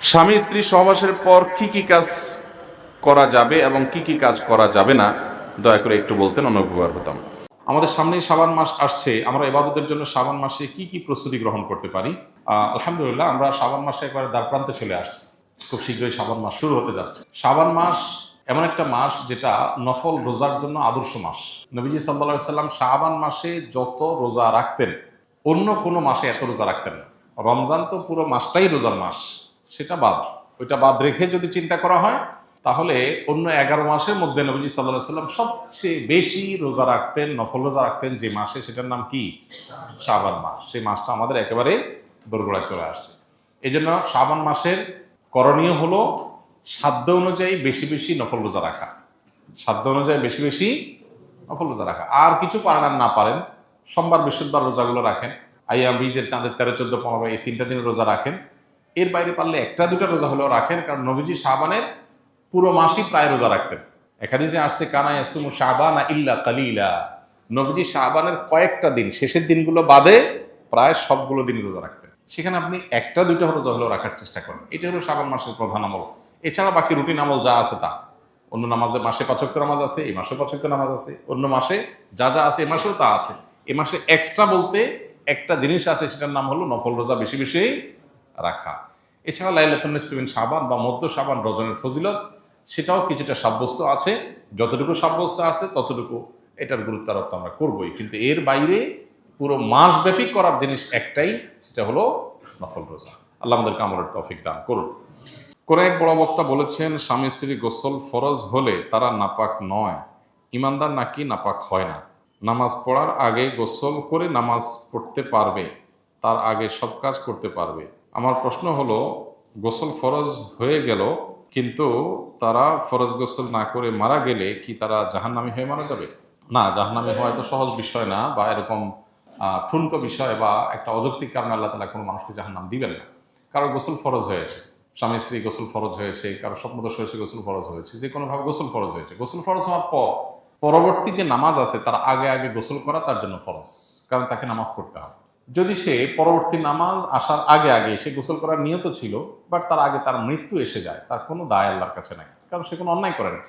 স্বামী স্ত্রী সহবাসের পর কি কি কাজ করা যাবে এবং কি কি কাজ করা যাবে না, দয়া করে একটু বলতেন, অনেক উপকার হতাম। আমাদের সামনেই শাবান মাস আসছে, আমরা ইবাদতের জন্য শাবান মাসে কি কি প্রস্তুতি গ্রহণ করতে পারি? আলহামদুলিল্লাহ, আমরা শাবান মাসে একবারে দ্বারপ্রান্তে চলে আসছি। খুব শীঘ্রই শাবান মাস শুরু হতে যাচ্ছে। শাবান মাস এমন একটা মাস যেটা নফল রোজার জন্য আদর্শ মাস। নবীজি সাল্লাল্লাহু আলাইহি সাল্লাম শাবান মাসে যত রোজা রাখতেন, অন্য কোনো মাসে এত রোজা রাখতেন না। রমজান তো পুরো মাসটাই রোজার মাস, সেটা বাদ। ওইটা বাদ রেখে যদি চিন্তা করা হয়, তাহলে অন্য 11 মাসের মধ্যে নবীজি সাল্লাল্লাহু আলাইহি সাল্লাম সবচেয়ে বেশি রোজা রাখতেন, নফল রোজা রাখতেন যে মাসে, সেটার নাম কি? শাবান মাস। সেই মাসটা আমাদের একেবারে দোরগোড়ায় চলে আসছে। এই জন্য শাবান মাসের করণীয় হলো সাধ্য অনুযায়ী বেশি বেশি নফল রোজা রাখা। সাধ্য অনুযায়ী বেশি বেশি নফল রোজা রাখা। আর কিছু পারেন আর না পারেন, সোমবার বৃহস্পতিবার রোজাগুলো রাখেন, আইয়াম বীজের চাঁদের 13, 14, 15 এই 3টা দিনের রোজা রাখেন। এর বাইরে পারলে 1টা 2টা রোজা হলেও রাখেন, কারণ নবীজি শাবানের পুরো মাসই প্রায় রোজা রাখতেন। একাদিসে আসছে কানা ইয়াসুমু শাবানা ইল্লা কালিলা। নবীজি শাবানের কয়েকটা দিন, শেষের দিনগুলো বাদে প্রায় সবগুলো দিন রোজা রাখতেন। সেখানে আপনি 1টা 2টা রোজা হলেও রাখার চেষ্টা করেন। এটা হলো শাবান মাসের প্রধান আমল। এছাড়া বাকি রুটিন আমল যা আছে তা, অন্য নামাজে মাসে 5 ওয়াক্ত নামাজ আছে, এই মাসেও 5 ওয়াক্ত নামাজ আছে, অন্য মাসে যা যা আছে এ মাসেও তা আছে। এ মাসে এক্সট্রা বলতে একটা জিনিস আছে, সেটার নাম হলো নফল রোজা বেশি বেশি রাখা। এছাড়া লাইলাতুন নিসফি মিন শাবান বা মধ্য শাবান রজনের ফজিলত, সেটাও কিছুটা সাব্যস্ত আছে। যতটুকু সাব্যস্ত আছে ততটুকু এটার গুরুত্ব আরোপ আমরা করবই, কিন্তু এর বাইরে পুরো মাসব্যাপী করার জিনিস একটাই, সেটা হলো নফল রোজা। আল্লাহ আমাদেরকে আমলের তৌফিক দান করুন। কোন এক বড় বক্তা বলেছেন, স্বামী স্ত্রী গোসল ফরজ হলে তারা নাপাক নয়, ইমানদার নাকি নাপাক হয় না। নামাজ পড়ার আগে গোসল করে নামাজ পড়তে পারবে, তার আগে সব কাজ করতে পারবে। আমার প্রশ্ন হলো, গোসল ফরজ হয়ে গেল, কিন্তু তারা ফরজ গোসল না করে মারা গেলে কি তারা জাহান্নামী হয়ে মারা যাবে? না, জাহান্নামী হওয়া তো সহজ বিষয় না, বা এরকম ঠুনকো বিষয় বা একটা অযৌক্তিক কারণে আল্লাহ তাআলা কোনো মানুষকে জাহান্নাম দিবেন না। কারো গোসল ফরজ হয়েছে, স্বামী স্ত্রী গোসল ফরজ হয়েছে, কারো স্বপ্নদোষ হয়েছে গোসল ফরজ হয়েছে, যে কোনোভাবে গোসল ফরজ হয়েছে। গোসল ফরজ হওয়ার পর পরবর্তী যে নামাজ আছে তার আগে আগে গোসল করা তার জন্য ফরজ, কারণ তাকে নামাজ পড়তে হবে। যদি সে পরবর্তী নামাজ আসার আগে আগে সে গোসল করার নিয়ত ছিল, বাট তার আগে তার মৃত্যু এসে যায়, তার কোনো দায় আল্লাহর কাছে নাই, কারণ সে কোনো অন্যায় করে না।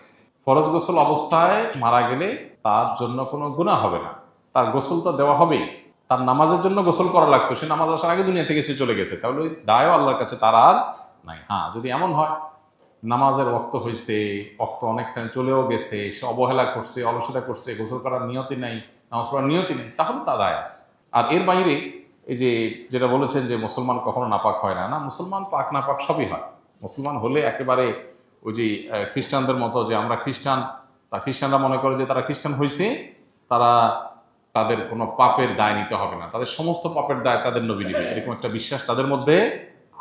ফরজ গোসল অবস্থায় মারা গেলে তার জন্য কোনো গুনাহ হবে না, তার গোসল তো দেওয়া হবেই। তার নামাজের জন্য গোসল করা লাগতো, সে নামাজ আসার আগে দুনিয়া থেকে সে চলে গেছে, তাহলে ওই দায়ও আল্লাহর কাছে তার আর নাই। হ্যাঁ, যদি এমন হয় নামাজের ওয়াক্ত হয়েছে, ওয়াক্ত অনেকখানি চলেও গেছে, সে অবহেলা করছে, অলসতা করছে, গোসল করার নিয়তি নাই, নামাজ পড়ার নিয়তি নেই, তাহলে তা দায় আছে। আর এর বাইরে এই যে যেটা বলেছেন যে মুসলমান কখনো নাপাক হয় না, না, মুসলমান পাক নাপাক সবই হয়। মুসলমান হলে একেবারে ওই যে খ্রিস্টানদের মতো, যে আমরা খ্রিস্টান, তা খ্রিস্টানরা মনে করে যে তারা খ্রিস্টান হয়েছে, তারা তাদের কোনো পাপের দায় নিতে হবে না, তাদের সমস্ত পাপের দায় তাদের নবী নেবে, এরকম একটা বিশ্বাস তাদের মধ্যে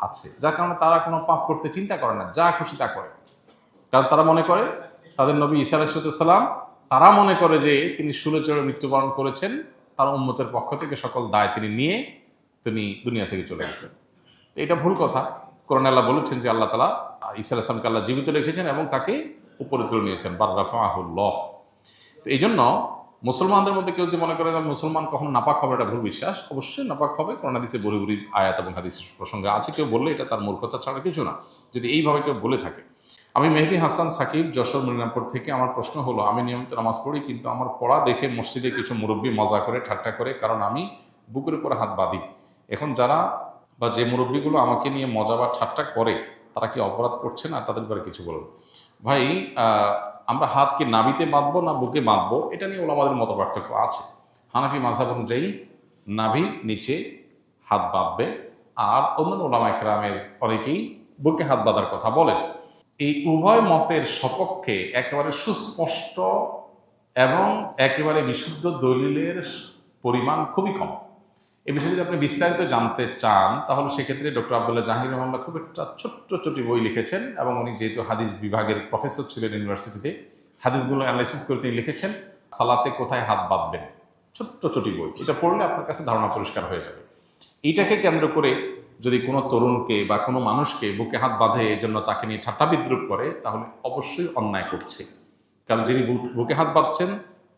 আছে, যার কারণে তারা কোনো পাপ করতে চিন্তা করে না, যা খুশি তা করে। কারণ তারা মনে করে তাদের নবী ঈসা আলাইহিস সালাম, তারা মনে করে যে তিনি শূলে চড়ে মৃত্যুবরণ করেছেন, তার উম্মতের পক্ষ থেকে সকল দায় তিনি নিয়ে তিনি দুনিয়া থেকে চলে গেছেন। এটা ভুল কথা। কোরআনে আল্লাহ বলেছেন যে আল্লাহ তাআলা ঈসা আলাইহিস সালামকে আল্লাহ জীবিত রেখেছেন এবং তাকে উপরে তুলে নিয়েছেন, বার রাফাহুল্লাহ। তো এই জন্য মুসলমানদের মধ্যে কেউ যদি মনে করে যে মুসলমান কখনো নাপাক হবে, এটা ভুল বিশ্বাস। অবশ্যই নাপাক হবে, কোরআন হাদিসে বড়ি বড়ি আয়াত এবং হাদিসের প্রসঙ্গে আছে। কেউ বললে এটা তার মূর্খতা ছাড়া কিছু না, যদি এইভাবে কেউ বলে থাকে। আমি মেহেদি হাসান সাকিব, যশোর মনিরামপুর থেকে। আমার প্রশ্ন হলো, আমি নিয়মিত নামাজ পড়ি, কিন্তু আমার পড়া দেখে মসজিদে কিছু মুরব্বী মজা করে, ঠাট্টা করে, কারণ আমি বুকের উপরে হাত বাঁধি। এখন যারা বা যে মুরব্বীগুলো আমাকে নিয়ে মজা বা ঠাট্টা করে, তারা কি অপরাধ করছে না? তাদের ব্যাপারে কিছু বলবো। ভাই, আমরা হাত কি নাভিতে বাঁধবো না বুকে বাঁধবো, এটা নিয়ে ওলামাদের মত পার্থক্য আছে। হানাফি মাযহাব অনুযায়ী নাভির নিচে হাত বাঁধবে, আর অন্যান্য ওলামা ইকরামের অনেকেই বুকে হাত বাঁধার কথা বলেন। এই উভয় মতের সপক্ষে একেবারে সুস্পষ্ট এবং একেবারে বিশুদ্ধ দলিলের পরিমাণ খুবই কম। এই বিষয়ে যদি আপনি বিস্তারিত জানতে চান, তাহলে সেক্ষেত্রে ডক্টর আব্দুল্লাহ জাহির রহমাল্লাহ খুব একটা ছোট্ট ছোটি বই লিখেছেন, এবং উনি যেহেতু হাদিস বিভাগের প্রফেসর ছিলেন ইউনিভার্সিটিতে, হাদিসগুলো অ্যানালাইসিস করে তিনি লিখেছেন সালাতে কোথায় হাত বাঁধবেন, ছোট্ট ছোটি বই। এটা পড়লে আপনার কাছে ধারণা পরিষ্কার হয়ে যাবে। এইটাকে কেন্দ্র করে যদি কোনো তরুণকে বা কোনো মানুষকে বুকে হাত বাঁধে, এই জন্য তাকে নিয়ে ঠাট্টা বিদ্রুপ করে, তাহলে অবশ্যই অন্যায় করছে। কারণ যিনি বুকে হাত বাঁধছেন,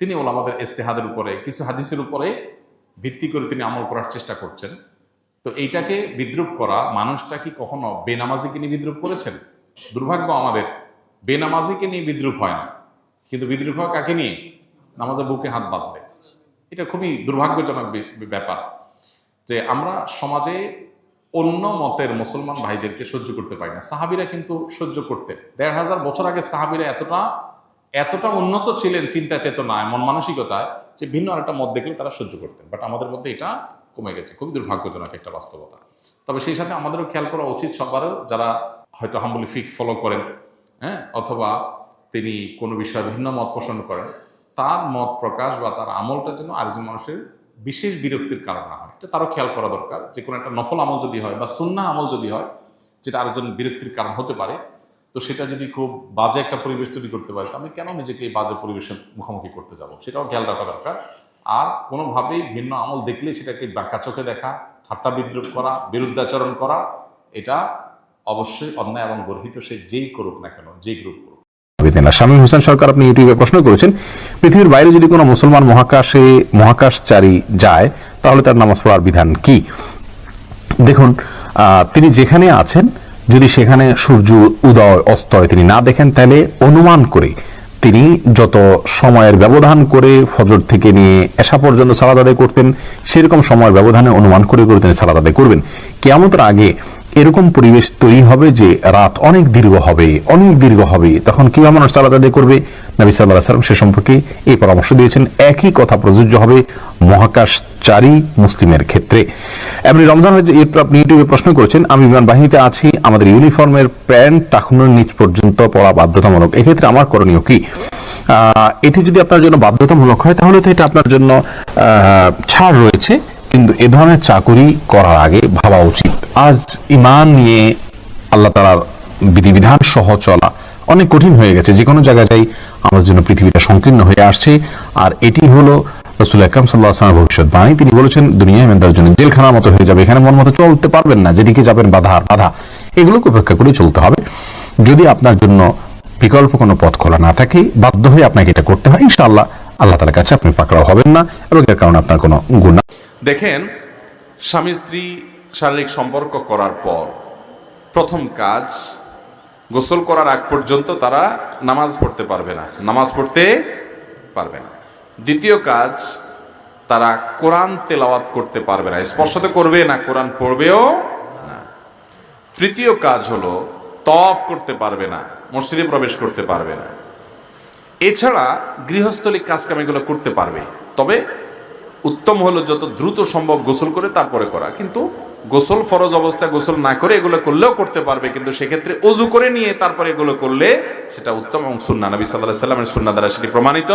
তিনি ওলামাদের ইজতিহাদের উপরে, কিছু হাদিসের উপরে ভিত্তি করে তিনি আমল করার চেষ্টা করছেন। তো এইটাকে বিদ্রুপ করা, মানুষটা কি কখনো বেনামাজিকে নিয়ে বিদ্রুপ করেছেন? দুর্ভাগ্য আমাদের, বেনামাজিকে নিয়ে বিদ্রুপ হয় না, কিন্তু বিদ্রুপ হয় কাকে নিয়ে? নামাজের বুকে হাত বাঁধলে। এটা খুবই দুর্ভাগ্যজনক ব্যাপার যে আমরা সমাজে অন্য মতের মুসলমান ভাইদেরকে সহ্য করতে পারি না। সাহাবীরা কিন্তু সহ্য করতেন। ১৫০০ বছর আগে সাহাবীরা এতটা উন্নত ছিলেন চিন্তা চেতনায়, মন মানসিকতায়, যে ভিন্ন আরেকটা মত দেখলে তারা সহ্য করতেন। বাট আমাদের মধ্যে এটা কমে গেছে, খুবই দুর্ভাগ্যজনক একটা বাস্তবতা। তবে সেই সাথে আমাদেরও খেয়াল করা উচিত সবারও, যারা হয়তো হাম্বলি ফিক ফলো করেন, হ্যাঁ, অথবা তিনি কোনো বিষয়ে ভিন্ন মত পোষণ করেন, তার মত প্রকাশ বা তার আমলটা যেন আরেকজন মানুষের বিশেষ বিরক্তির কারণ না হয়। এটা তারও খেয়াল করা দরকার। যে কোনো একটা নফল আমল যদি হয় বা সুন্নাহ আমল যদি হয়, যেটা আরেকজন বিরক্তির কারণ হতে পারে, তো সেটা যদি খুব বাজে একটা পরিবেশ তৈরি করতে পারে, তো আমি কেন নিজেকে এই বাজে পরিবেশের মুখোমুখি করতে যাব, সেটাও খেয়াল রাখা দরকার। আর কোনোভাবেই ভিন্ন আমল দেখলে সেটাকে বাঁকা চোখে দেখা, ঠাট্টা বিদ্রুপ করা, বিরুদ্ধাচরণ করা, এটা অবশ্যই অন্যায় এবং গর্হিত, সে যেই করুক না কেন, যেই গ্রুপ করুক। শামীম হোসেন সরকার, আপনি ইউটিউবে প্রশ্ন করেছেন, পৃথিবীর বাইরে যদি কোনো মুসলমান মহাকাশচারী যায় তাহলে তার নামাজ পড়ার বিধান কি? দেখুন, তিনি যেখানে আছেন, যদি সেখানে সূর্য উদয় অস্তয় তিনি না দেখেন, তাহলে অনুমান করে তিনি যত সময়ের ব্যবধান করে ফজর থেকে নিয়ে এশা পর্যন্ত সালাত আদায় করতেন, সেরকম সময়ের ব্যবধানে অনুমান করে করে তিনি সালাত আদায় করবেন। কিয়ামতের আগে এরকম পরিবেশ তৈরি হবে যে রাত অনেক দীর্ঘ হবে, তখন কিভাবে মানুষ সালাত আদায় করবে? নবী সাল্লাল্লাহু আলাইহি ওয়াসাল্লাম সে সম্পর্কে এই পরামর্শ দিয়েছেন। একই কথা প্রযোজ্য হবে মহাকাশচারী মুসলিমের ক্ষেত্রে। এমনি রমজান হয়েছে, আপনি ইউটিউবে প্রশ্ন করেছেন, আমি বিমান বাহিনীতে আছি, আমাদের ইউনিফর্মের প্যান্ট টাকনুর নিচ পর্যন্ত পরা বাধ্যতামূলক, এক্ষেত্রে আমার করণীয় কি? এটি যদি আপনার জন্য বাধ্যতামূলক হয় তাহলে তো এটা আপনার জন্য ছাড় রয়েছে, কিন্তু এ ধরনের চাকুরি করার আগে ভাবা উচিত। আজ ঈমান নিয়ে আল্লাহ তাআলার বিধিবিধান সহ চলা অনেক কঠিন হয়ে গেছে। যে কোনো জায়গায় যাই আমাদের জন্য পৃথিবীটা সংকীর্ণ হয়ে আসছে। আর এটি হলো রাসূল আকরাম সাল্লাল্লাহু আলাইহি ওয়াসাল্লামের ভবিষ্যৎবাণী। তিনি বলেছেন, দুনিয়া ইমানদারের জন্য জেলখানার মতো হয়ে যাবে, এখানে মন মতো চলতে পারবেন না, যেদিকে যাবেন বাধা। এগুলোকে উপেক্ষা করে চলতে হবে। যদি আপনার জন্য বিকল্প কোনো পথ খোলা না থাকে, বাধ্য হয়ে আপনাকে এটা করতে হয়, ইনশাআল্লাহ আল্লাহ তাআলার কাছে আপনি পাকড়াও হবেন না এবং এর কারণে আপনার কোনো গুনাহ। দেখেন, স্বামী স্ত্রী শারীরিক সম্পর্ক করার পর প্রথম কাজ, গোসল করার আগ পর্যন্ত তারা নামাজ পড়তে পারবে না। দ্বিতীয় কাজ, তারা কোরআন তেলাওয়াত করতে পারবে না, স্পর্শ তো করবে না, কোরআন পড়বেও না। তৃতীয় কাজ হলো তওয়াফ করতে পারবে না, মসজিদে প্রবেশ করতে পারবে না। এছাড়া গৃহস্থলিক কাজকাম এগুলো করতে পারবে, তবে উত্তম হলো যত দ্রুত সম্ভব গোসল করে তারপরে করা। কিন্তু গোসল ফরজ অবস্থা গোসল না করে এগুলো করলেও করতে পারবে, কিন্তু সেক্ষেত্রে ওযু করে নিয়ে তারপরে এগুলো করলে সেটা উত্তম এবং সুন্নাহ, নবী সাল্লাল্লাহু আলাইহি ওয়াসাল্লামের সুন্নাহ দ্বারা সেটি প্রমাণিত।